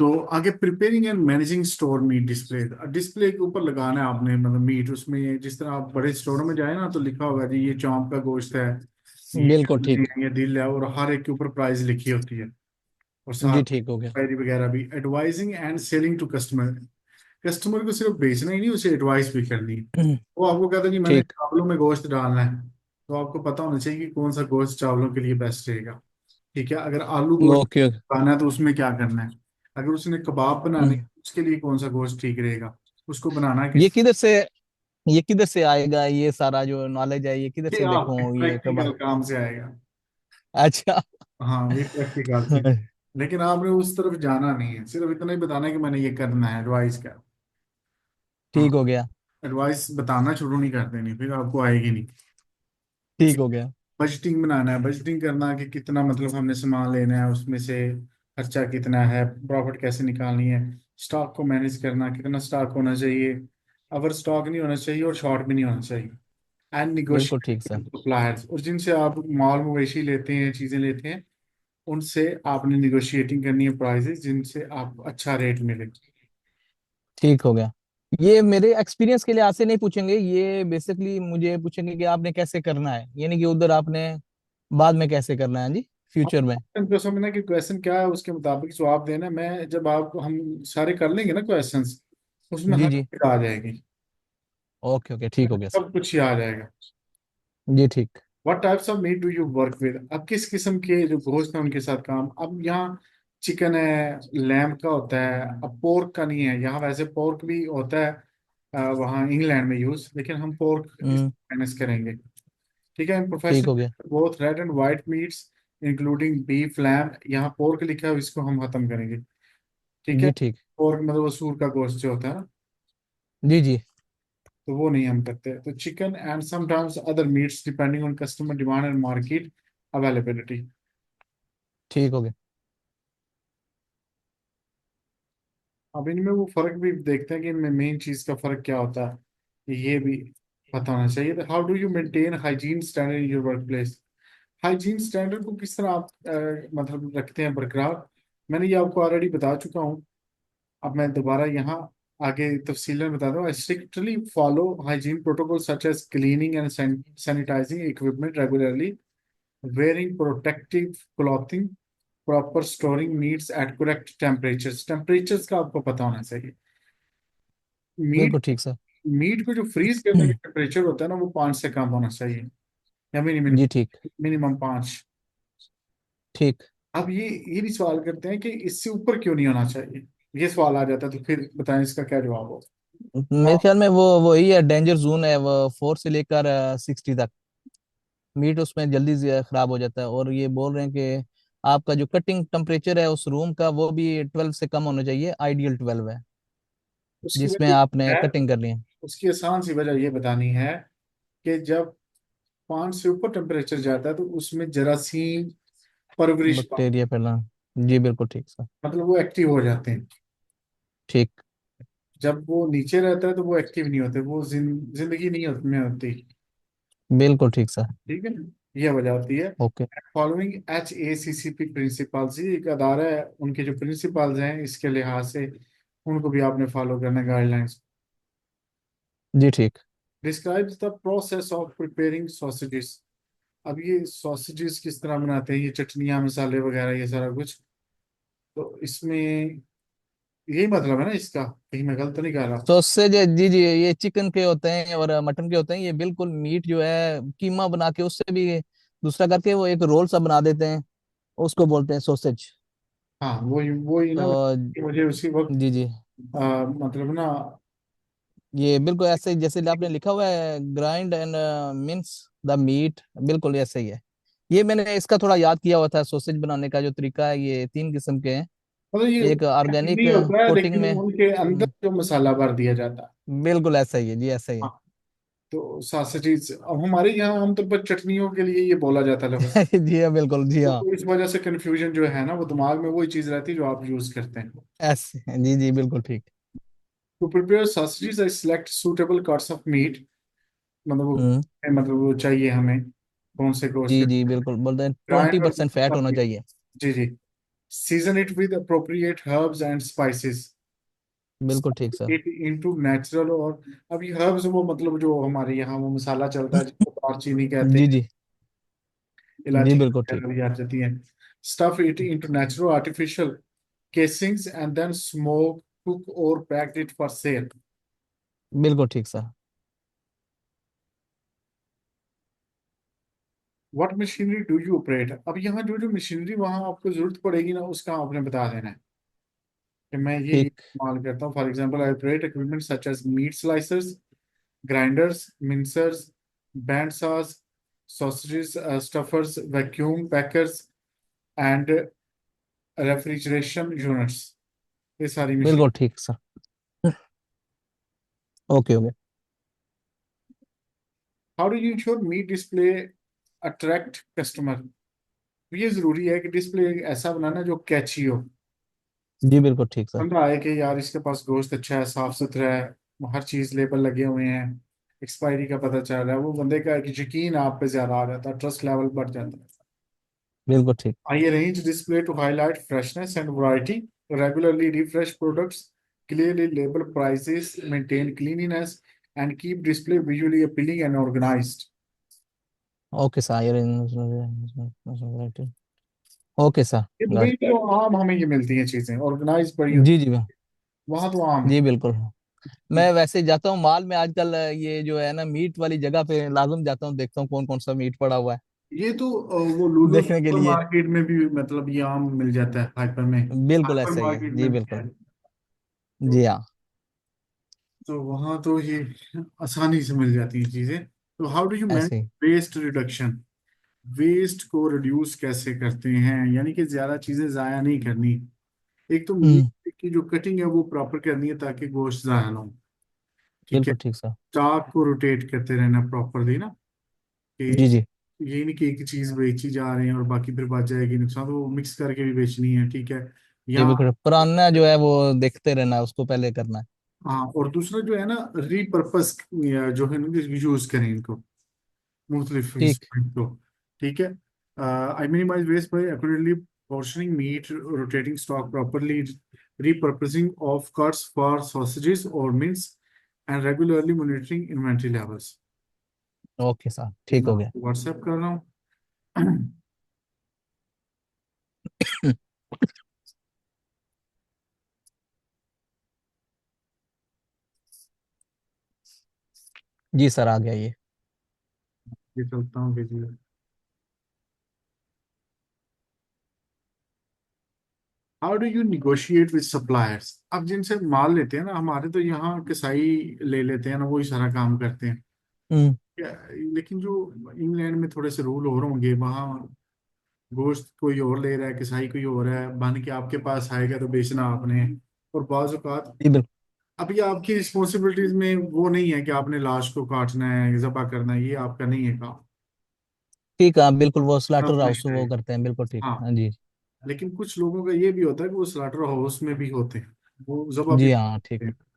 तो आगे preparing and managing store meat display. Display के ऊपर लगाना है आपने, मतलब मीट उसमें जिस तरह आप बड़े स्टोरों में जाए ना तो लिखा होगा जी ये चॉम्प का गोश्त है, ये बिल्कुल कबजी ठीक। है, ये दिल है, और हर एक के ऊपर प्राइस लिखी होती है। और जी साथ ठीक हो गया। एक्सपायरी वगैरह भी। Advising and selling to customer. Customer को सिर्फ बेचना ही नहीं, उसे एडवाइस भी करनी है। वो आपको कहता है कि मैंने ठीक। चावलों में गोश्त डालना है, तो आपको पता होना चाहिए कि कौन सा गोश्त चावलों के लिए बेस्ट रहेगा। ठीक है, अगर आलू गोश्त ओके। बनाना है तो उसमें क्या करना है। अगर उसने कबाब बनाने हैं, उसके लिए कौन सा गोश्त ठीक रहेगा, उसको बनाना ये किस। किधर से ये किधर से आएगा, ये सारा जो नॉलेज है ये किधर ये से आपके देखूं ये कब? प्रैक्टिकल काम से आएगा। अच्छा। हाँ, ये प्रैक्टिकल से। लेकिन आपने उस तरफ जाना नहीं है, सिर्फ इतना ही बताना है कि मैंने ये करना है, एडवाइस का। हाँ, ठीक हो गया। एडवाइस बताना शुरू नहीं कर देनी, फिर आपको आएगी नहीं। ठीक हो गया। बजटिंग बनाना है, बजटिंग करना कि कितना मतलब हमने सामान लेना है, उसमें से खर्चा कितना है, प्रॉफिट कैसे निकालनी है। स्टॉक को मैनेज करना, कितना स्टॉक होना चाहिए, अगर स्टॉक नहीं होना चाहिए और शॉर्ट भी नहीं होना चाहिए। एंड बिल्कुल ठीक निगोशिएट सर। सप्लायर्स, और जिनसे आप माल मवेशी लेते हैं, चीजें लेते हैं, उनसे आपने निगोशिएटिंग करनी है प्राइसेस, जिनसे आप अच्छा रेट मिले। ठीक हो गया। ये मेरे एक्सपीरियंस के लिए आपसे नहीं पूछेंगे, ये बेसिकली मुझे पूछेंगे कि आपने कैसे करना है, यानी कि उधर आपने बाद में कैसे करना है जी, फ्यूचर में। उनको समझना कि क्वेश्चन क्या है, उसके मुताबिक जवाब देना। मैं जब आप हम सारे कर लेंगे ना क्वेश्चंस, उसमें जी हर जी। एक आ जाएगी, ओके ओके ठीक हो गया सर। सब कुछ ही आ जाएगा। जी ठीक। What types of meat do you work with, अब किस किस्म के जो गोश्त है उनके साथ काम। अब यहाँ चिकन है, लैम्ब का होता है, अब पोर्क का नहीं है यहाँ। वैसे पोर्क भी होता है वहाँ इंग्लैंड में यूज, लेकिन हम पोर्क इस हम्म। मैनेज करेंगे। ठीक है, ठीक हो गया। Professional both red and white meets including beef lamb. यहाँ पोर्क लिखा है, इसको हम खत्म करेंगे। ठीक है, जी ठीक। पोर्क मतलब वो सूर का गोश्त जो होता है ना, जी जी। तो वो नहीं हम करते। तो chicken and sometimes other meets depending on customer demand and market availability. ठीक हो गया। अब इनमें वो फर्क भी देखते हैं कि इनमें मेन चीज का फर्क क्या होता है, ये भी पता होना चाहिए। तो how do you maintain hygiene standard in your work place. Hygiene standard को किस तरह आप मतलब रखते हैं बरकरार। मैंने ये आपको ऑलरेडी बता चुका हूँ, अब मैं दोबारा यहाँ आगे तफसील में बता दूँ। I strictly follow hygiene protocol such as cleaning and sanitising equipment regularly, wearing protective clothing, proper storing meats at correct temperatures. Temperatures का आपको पता होना चाहिए। मीट बिल्कुल ठीक सर। मीट को जो फ्रीज करने का टेम्परेचर होता है ना, वो 5 से कम होना चाहिए, या मिनिमम जी ठीक। मिनिमम 5। ठीक। अब ये भी सवाल करते हैं कि इससे ऊपर क्यों नहीं होना चाहिए। ये सवाल आ जाता है, तो फिर बताएं इसका क्या जवाब हो। मेरे ख्याल में वो वही है, डेंजर जोन है वो, 4 से लेकर 60 तक मीट उसमें जल्दी से खराब हो जाता है। और ये बोल रहे हैं कि आपका जो कटिंग टेम्परेचर है उस रूम का वो भी 12 से कम होना चाहिए, आइडियल 12 है उसकी जिसमें वजह आपने है, कटिंग करनी है। उसकी आसान सी वजह ये बतानी है कि जब 5 से ऊपर टेम्परेचर जाता है तो उसमें जरासीम परवरिश बैक्टीरिया फैलना। जी बिल्कुल ठीक सर। मतलब वो एक्टिव हो जाते हैं। ठीक। जब वो नीचे रहता है तो वो एक्टिव नहीं होते, वो जिंदगी नहीं में होती। बिल्कुल ठीक सर। ठीक है ना, ये वजह होती है। ओके। फॉलोइंग ACCP प्रिंसिपल्स, ये एक अदारा है, उनके जो प्रिंसिपल्स हैं इसके लिहाज से उनको भी आपने फॉलो करना गाइडलाइंस। जी ठीक। Describes the process of preparing sausages. अब ये सॉसेजेस किस तरह बनाते हैं, ये चटनियाँ मसाले वगैरह ये सारा कुछ, तो इसमें यही मतलब है ना इसका, कहीं मैं गलत तो नहीं कर रहा। सॉसेज, जी जी, ये चिकन के होते हैं और मटन के होते हैं, ये बिल्कुल मीट जो है कीमा बना के उससे भी दूसरा करके वो एक रोल सा बना देते हैं, उसको बोलते हैं सॉसेज। हाँ, वही ना, तो मुझे उसी वक्त जी जी, मतलब ना। ये बिल्कुल ऐसे ही जैसे आपने लिखा हुआ है, grind and mince the meat, बिल्कुल ऐसे ही है। ये मैंने इसका थोड़ा याद किया हुआ था, सॉसेज बनाने का जो तरीका है, ये 3 किस्म के हैं। मतलब ये एक ऑर्गेनिक नहीं होता है, कोटिंग लेकिन में। उनके अंदर जो मसाला भर दिया जाता है। बिल्कुल ऐसा ही है जी, ऐसा ही है। हाँ, तो सॉसेजेस अब हमारे यहाँ आमतौर पर चटनियों के लिए ये बोला जाता है लफ्ज। जी हाँ बिल्कुल, जी हाँ। तो इस वजह से कंफ्यूजन जो है ना, वो दिमाग में वही चीज रहती है जो आप यूज करते हैं। ऐसे जी जी बिल्कुल ठीक। To prepare sausages I select suitable cuts of meat, मतलब वो हम्म। मतलब वो चाहिए हमें कौन से गोश्त जी के। जी बिल्कुल, बोलते हैं ट्वेंटी ग्राइंड और परसेंट फैट होना चाहिए। जी जी, Season it with appropriate herbs and spices. बिल्कुल ठीक सर। It into natural, और अभी herbs वो मतलब जो हमारे यहाँ वो मसाला चलता है जिसको दालचीनी कहते जी हैं, जी। जी इलायची बिल्कुल ठीक। वगैरह भी आ जाती है। Stuff it into natural artificial casings and then smoke, cook or packed it for sale. बिल्कुल ठीक sir. What machinery do you operate? अब यहाँ जो जो मशीनरी वहां आपको जरूरत पड़ेगी ना उसका आपने बता देना है कि मैं ये ठीक। इस्तेमाल करता हूँ। For example I operate equipment such as meat slicers, grinders, mincers, band saws, sausages, stuffers, vacuum packers, and refrigeration units. ये सारी मशीन। बिल्कुल ठीक sir. Okay okay. How do you ensure meat display attract customer? ये जरूरी है कि display ऐसा बनाना जो कैची हो, जी बिल्कुल ठीक सर। बंदा आए कि यार इसके पास गोश्त अच्छा है, साफ सुथरा है, हर चीज लेबल लगे हुए हैं, एक्सपायरी का पता चल रहा है, वो बंदे का एक यकीन आप पे ज्यादा आ जाता है, ट्रस्ट लेवल बढ़ जाता है। बिल्कुल ठीक। I arrange display to highlight freshness and variety, regularly refresh products, clearly label prices, maintain cleanliness, and keep display visually appealing and organized. Okay sir. Okay sir. ये गॉट। दुबई तो आम हमें ये मिलती हैं चीजें, ऑर्गेनाइज बड़ी जी होती, जी वहां तो आम है। जी बिल्कुल। मैं वैसे जाता हूँ मॉल में आजकल, ये जो है ना मीट वाली जगह पे लाजम जाता हूँ, देखता हूँ कौन कौन सा मीट पड़ा हुआ है ये तो वो लूलू देखने के सुपर लिए। मार्केट में भी मतलब ये आम मिल जाता है, हाइपर में, बिल्कुल हाइपर ऐसा ही है मार्केट जी में भी बिल्कुल। है। जी तो हाँ। वहां तो ये आसानी से मिल जाती हैं चीजें। तो हाउ डू यू मैनेज ऐसे ही। Waste reduction? वेस्ट को रिड्यूस कैसे करते हैं, यानी कि ज्यादा चीजें जाया नहीं करनी। एक तो हम्म। मीट की जो कटिंग है वो प्रॉपर करनी है ताकि गोश्त जाया ना हो, ठीक है। बिल्कुल ठीक सर। स्टॉक को रोटेट करते रहना प्रॉपरली ना, कि जी जी। ये नहीं कि एक चीज बेची जा रहे हैं और बाकी फिर बच जाएगी नुकसान, तो वो मिक्स करके भी बेचनी है, ठीक है। जी या बिल्कुल, पुराना जो है वो देखते रहना है, उसको पहले करना है। हाँ, और दूसरा जो है ना, रीपर्पस जो है ना, यूज करें इनको मुख्तलिफ ठीक। हिस्सों को, ठीक है। I minimise waste by accurately portioning meat, rotating stock properly, repurposing of cuts for sausages or mince, and regularly monitoring inventory levels. Okay sir ये ठीक मैं हो गया। व्हाट्सएप कर रहा हूँ। जी सर आ गया ये। ये चलता हूँ भेजिए। How do you negotiate with suppliers? अब जिनसे माल लेते हैं ना, हमारे तो यहाँ कसाई ले लेते हैं ना, वही सारा काम करते हैं। हम्म। लेकिन जो इंग्लैंड में थोड़े से रूल और होंगे, वहाँ गोश्त कोई और ले रहा है, कसाई कोई और है, बन के आपके पास आएगा तो बेचना आपने। और बाज़ औक़ात जी बिल्कुल अभी आपकी रिस्पॉन्सिबिलिटीज में वो नहीं है कि आपने लाश को काटना है, ज़बह करना है, ये आपका नहीं है काम, ठीक है। बिल्कुल वो स्लाटर हाउस ट्रांसलेट है। वो करते हैं, बिल्कुल ठीक। हाँ, हाँ जी। लेकिन कुछ लोगों का ये भी होता है कि वो स्लॉटर हाउस में भी होते हैं, वो ज़बह भी जी हाँ ठीक। करते हैं।